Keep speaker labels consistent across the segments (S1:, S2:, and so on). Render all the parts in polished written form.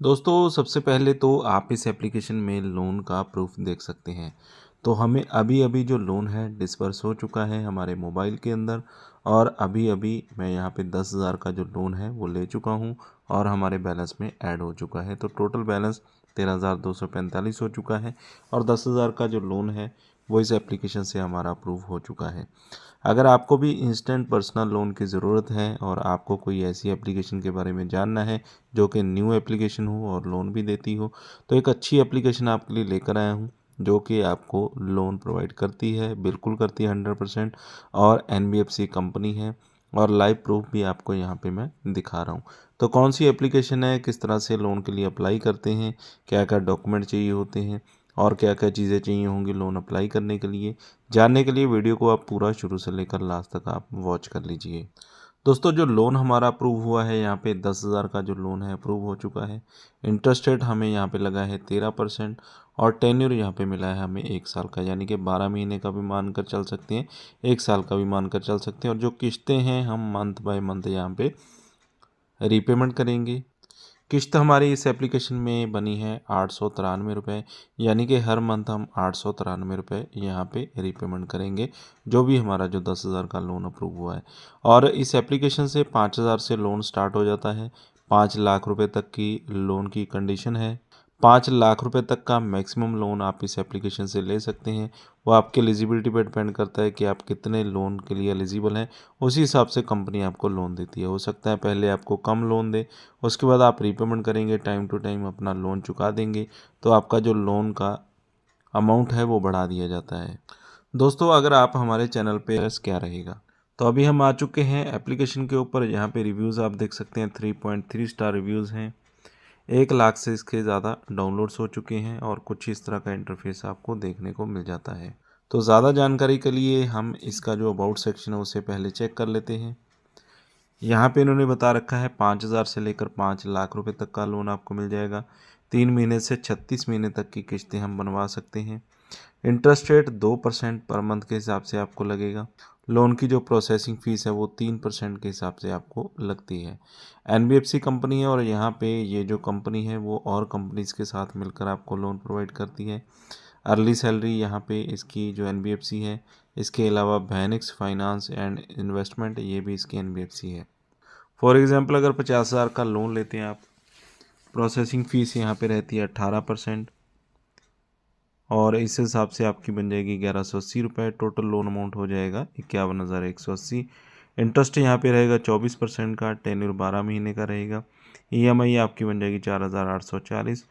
S1: दोस्तों सबसे पहले तो आप इस एप्लीकेशन में लोन का प्रूफ देख सकते हैं। तो हमें अभी-अभी जो लोन है डिसबर्स हो चुका है हमारे मोबाइल के अंदर और अभी-अभी मैं यहाँ पे 10,000 का जो लोन है वो ले चुका हूँ और हमारे बैलेंस में ऐड हो चुका है। तो टोटल बैलेंस 13,245 हो चुका है और 10,000 का जो लोन है वो इस एप्लीकेशन से हमारा अप्रूव हो चुका है। अगर आपको भी इंस्टेंट पर्सनल लोन की ज़रूरत है और आपको कोई ऐसी एप्लीकेशन के बारे में जानना है जो कि न्यू एप्लीकेशन हो और लोन भी देती हो, तो एक अच्छी एप्लीकेशन आपके लिए लेकर आया हूँ जो कि आपको लोन प्रोवाइड करती है, बिल्कुल करती है 100%। और एनबीएफसी कंपनी है और लाइव प्रूफ भी आपको यहाँ पे मैं दिखा रहा हूँ। तो कौन सी एप्लीकेशन है, किस तरह से लोन के लिए अप्लाई करते हैं, क्या क्या डॉक्यूमेंट चाहिए होते हैं और क्या क्या चीज़ें चाहिए होंगी लोन अप्लाई करने के लिए, जानने के लिए वीडियो को आप पूरा शुरू से लेकर लास्ट तक आप वॉच कर लीजिए। दोस्तों जो लोन हमारा अप्रूव हुआ है यहाँ पे 10,000 का जो लोन है अप्रूव हो चुका है। इंटरेस्ट रेट हमें यहाँ पे लगा है 13% और टेन्योर यहाँ पे मिला है हमें 1 साल का, यानी कि 12 महीने का भी मानकर चल सकते हैं, 1 साल का भी मानकर चल सकते हैं। और जो किस्तें हैं हम मंथ बाय मंथ यहाँ पे रीपेमेंट करेंगे। किस्त हमारी इस एप्लीकेशन में बनी है 893 रुपये, यानी कि हर मंथ हम 893 रुपये यहाँ पे रीपेमेंट करेंगे जो भी हमारा जो 10,000 का लोन अप्रूव हुआ है। और इस एप्लीकेशन से 5,000 से लोन स्टार्ट हो जाता है। 5 लाख रुपए तक की लोन की कंडीशन है। 5 लाख रुपए तक का मैक्सिमम लोन आप इस एप्लीकेशन से ले सकते हैं। वो आपके एलिजिबिलिटी पर डिपेंड करता है कि आप कितने लोन के लिए एलिजिबल हैं, उसी हिसाब से कंपनी आपको लोन देती है। हो सकता है पहले आपको कम लोन दे, उसके बाद आप रीपेमेंट करेंगे, टाइम टू टाइम अपना लोन चुका देंगे तो आपका जो लोन का अमाउंट है वो बढ़ा दिया जाता है। दोस्तों अगर आप हमारे चैनल पे क्या रहेगा, तो अभी हम आ चुके हैं एप्लीकेशन के ऊपर। यहाँ पे रिव्यूज़ आप देख सकते हैं, 3.3 स्टार रिव्यूज़ हैं। 1 लाख से इसके ज़्यादा डाउनलोड्स हो चुके हैं और कुछ इस तरह का इंटरफेस आपको देखने को मिल जाता है। तो ज़्यादा जानकारी के लिए हम इसका जो अबाउट सेक्शन है उसे पहले चेक कर लेते हैं। यहाँ पे इन्होंने बता रखा है 5,000 से लेकर 5 लाख रुपए तक का लोन आपको मिल जाएगा। 3 महीने से 36 महीने तक की किस्तें हम बनवा सकते हैं। इंटरेस्ट रेट 2% पर मंथ के हिसाब से आपको लगेगा। लोन की जो प्रोसेसिंग फ़ीस है वो 3% के हिसाब से आपको लगती है। एनबीएफसी कंपनी है और यहाँ पे ये जो कंपनी है वो और कंपनीज़ के साथ मिलकर आपको लोन प्रोवाइड करती है। अर्ली सैलरी यहाँ पे इसकी जो एनबीएफसी है, इसके अलावा भैनिक्स फाइनेंस एंड इन्वेस्टमेंट ये भी इसकी एनबीएफसी है। फॉर एग्ज़ाम्पल अगर 50,000 का लोन लेते हैं आप, प्रोसेसिंग फ़ीस यहाँ पे रहती है 18% और इस हिसाब से आपकी बन जाएगी 1,180 रुपये। टोटल लोन अमाउंट हो जाएगा 51,180। इंटरेस्ट यहाँ पे रहेगा 24% का, टेन्योर 12 महीने का रहेगा। ईएमआई आपकी बन जाएगी 4,840।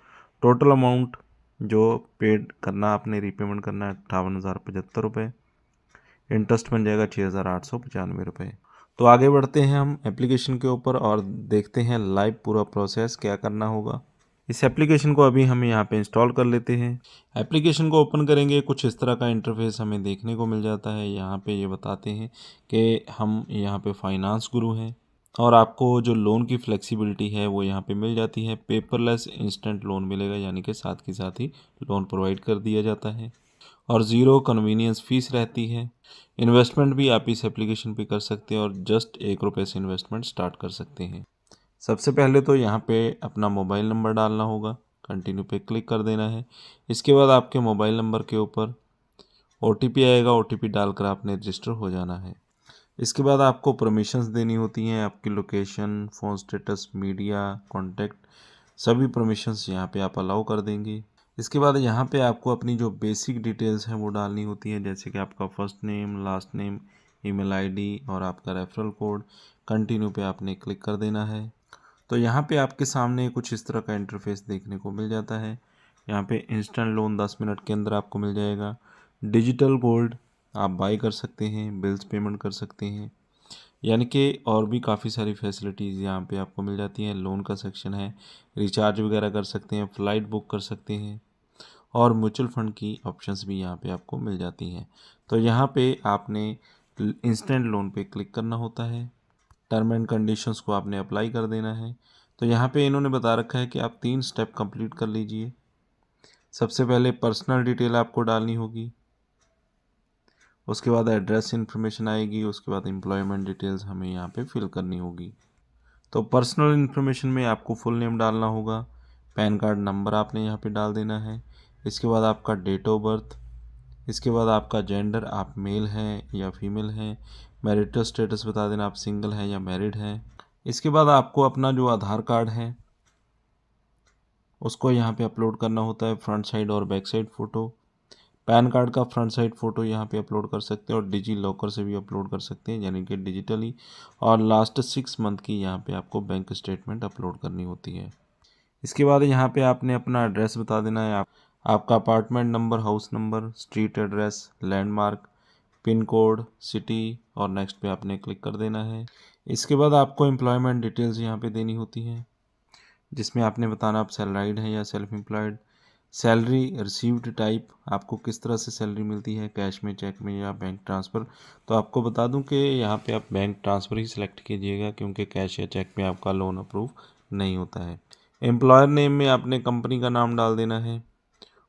S1: टोटल अमाउंट जो पेड करना आपने रीपेमेंट करना है 58,075 रुपये। इंटरेस्ट बन जाएगा 6,895 रुपये। तो आगे बढ़ते हैं हम एप्लीकेशन के ऊपर और देखते हैं लाइव पूरा प्रोसेस क्या करना होगा। इस एप्लीकेशन को अभी हम यहाँ पे इंस्टॉल कर लेते हैं। एप्लीकेशन को ओपन करेंगे, कुछ इस तरह का इंटरफेस हमें देखने को मिल जाता है। यहाँ पे ये बताते हैं कि हम यहाँ पे फाइनेंस गुरु हैं और आपको जो लोन की फ्लेक्सिबिलिटी है वो यहाँ पे मिल जाती है। पेपरलेस इंस्टेंट लोन मिलेगा, यानी कि साथ के साथ ही लोन प्रोवाइड कर दिया जाता है और ज़ीरो कन्वीनियंस फ़ीस रहती है। इन्वेस्टमेंट भी आप इस एप्लीकेशन पे कर सकते हैं और जस्ट 1 रुपये से इन्वेस्टमेंट स्टार्ट कर सकते हैं। सबसे पहले तो यहाँ पे अपना मोबाइल नंबर डालना होगा, कंटिन्यू पे क्लिक कर देना है। इसके बाद आपके मोबाइल नंबर के ऊपर ओटीपी आएगा, ओटीपी डालकर आपने रजिस्टर हो जाना है। इसके बाद आपको परमिशंस देनी होती हैं, आपकी location, phone status, media, contact, सभी परमिशंस यहाँ पे आप अलाउ कर देंगे। इसके बाद यहाँ पे आपको अपनी जो बेसिक डिटेल्स हैं वो डालनी होती हैं, जैसे कि आपका first name, last name, email ID और आपका रेफरल कोड। कंटिन्यू पे आपने क्लिक कर देना है। तो यहाँ पे आपके सामने कुछ इस तरह का इंटरफेस देखने को मिल जाता है। यहाँ पे इंस्टेंट लोन 10 मिनट के अंदर आपको मिल जाएगा। डिजिटल गोल्ड आप बाई कर सकते हैं, बिल्स पेमेंट कर सकते हैं, यानी कि और भी काफ़ी सारी फैसिलिटीज़ यहाँ पे आपको मिल जाती हैं। लोन का सेक्शन है, रिचार्ज वगैरह कर सकते हैं, फ़्लाइट बुक कर सकते हैं और म्यूचुअल फ़ंड की ऑप्शंस भी यहाँ पे आपको मिल जाती हैं। तो यहाँ पे आपने इंस्टेंट लोन पे क्लिक करना होता है, टर्म एंड कंडीशंस को आपने अप्लाई कर देना है। तो यहाँ पे इन्होंने बता रखा है कि आप 3 स्टेप कंप्लीट कर लीजिए। सबसे पहले पर्सनल डिटेल आपको डालनी होगी, उसके बाद एड्रेस इन्फॉर्मेशन आएगी, उसके बाद एम्प्लॉयमेंट डिटेल्स हमें यहाँ पे फिल करनी होगी। तो पर्सनल इन्फॉर्मेशन में आपको फुल नेम डालना होगा, पैन कार्ड नंबर आपने यहाँ पे डाल देना है। इसके बाद आपका डेट ऑफ बर्थ, इसके बाद आपका जेंडर, आप मेल हैं या फीमेल हैं, मैरिटल स्टेटस बता देना, आप सिंगल हैं या मैरिड हैं। इसके बाद आपको अपना जो आधार कार्ड है उसको यहाँ पे अपलोड करना होता है, फ्रंट साइड और back side photo. Pan card का फ्रंट साइड फ़ोटो यहाँ पे अपलोड कर सकते हैं और डिजी लॉकर से भी अपलोड कर सकते हैं, यानी कि डिजिटली। और लास्ट 6 मंथ की यहाँ पे आपको बैंक स्टेटमेंट अपलोड करनी होती है। इसके बाद यहाँ पे आपने अपना एड्रेस बता देना है, आपका apartment number, house number, street address, landmark, pin code, city, और नेक्स्ट पे आपने क्लिक कर देना है। इसके बाद आपको एम्प्लॉयमेंट डिटेल्स यहाँ पे देनी होती हैं, जिसमें आपने बताना आप सैलराइड हैं या self employed. Salary received type, आपको किस तरह से सैलरी मिलती है, कैश में, चेक में या बैंक ट्रांसफ़र। तो आपको बता दूं कि यहाँ पे आप बैंक ट्रांसफ़र ही सिलेक्ट कीजिएगा, क्योंकि कैश या चेक में आपका लोन अप्रूव नहीं होता है। एम्प्लॉयर नेम में आपने कंपनी का नाम डाल देना है,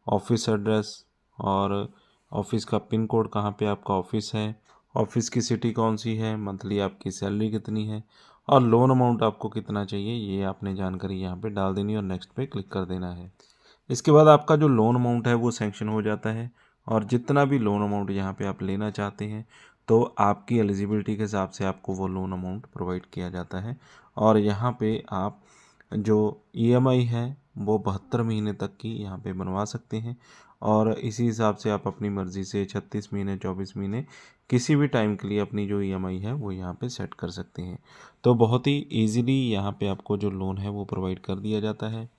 S1: ऑफिस एड्रेस और ऑफिस का पिन कोड, कहाँ पे आपका ऑफिस है, ऑफिस की सिटी कौन सी है, मंथली आपकी सैलरी कितनी है और लोन अमाउंट आपको कितना चाहिए, ये आपने जानकारी यहाँ पे डाल देनी और नेक्स्ट पे क्लिक कर देना है। इसके बाद आपका जो लोन अमाउंट है वो सैंक्शन हो जाता है, और जितना भी लोन अमाउंट यहाँ पे आप लेना चाहते हैं तो आपकी एलिजिबिलिटी के हिसाब से आपको वो लोन अमाउंट प्रोवाइड किया जाता है। और यहाँ पे आप जो ईएमआई है वो 72 महीने तक की यहाँ पे बनवा सकते हैं, और इसी हिसाब से आप अपनी मर्ज़ी से 36 महीने, 24 महीने, किसी भी टाइम के लिए अपनी जो ईएमआई है वो यहाँ पे सेट कर सकते हैं। तो बहुत ही ईज़िली यहाँ पे आपको जो लोन है वो प्रोवाइड कर दिया जाता है।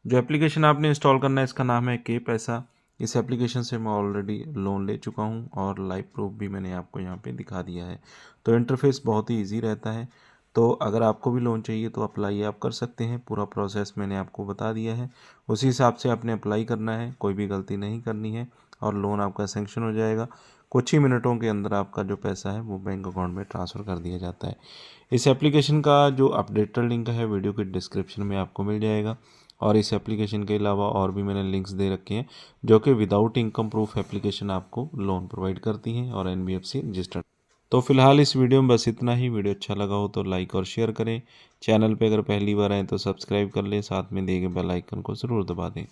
S1: जो एप्लीकेशन आपने इंस्टॉल करना है इसका नाम है के पैसा। इस एप्लीकेशन से मैं ऑलरेडी लोन ले चुका हूँ और लाइव प्रूफ भी मैंने आपको यहाँ पे दिखा दिया है। तो इंटरफेस बहुत ही इजी रहता है। तो अगर आपको भी लोन चाहिए तो अप्लाई आप कर सकते हैं, पूरा प्रोसेस मैंने आपको बता दिया है, उसी हिसाब से आपने अप्लाई करना है, कोई भी गलती नहीं करनी है और लोन आपका सेंक्शन हो जाएगा। कुछ ही मिनटों के अंदर आपका जो पैसा है वो बैंक अकाउंट में ट्रांसफ़र कर दिया जाता है। इस एप्लीकेशन का जो अपडेटेड लिंक है वीडियो के डिस्क्रिप्शन में आपको मिल जाएगा, और इस एप्लीकेशन के अलावा और भी मैंने लिंक्स दे रखे हैं जो कि विदाउट इनकम प्रूफ एप्लीकेशन आपको लोन प्रोवाइड करती हैं और एनबीएफसी रजिस्टर्ड। तो फिलहाल इस वीडियो में बस इतना ही। वीडियो अच्छा लगा हो तो लाइक और शेयर करें। चैनल पे अगर पहली बार आए तो सब्सक्राइब कर लें, साथ में दिए गए बेल आइकन को ज़रूर दबा दें।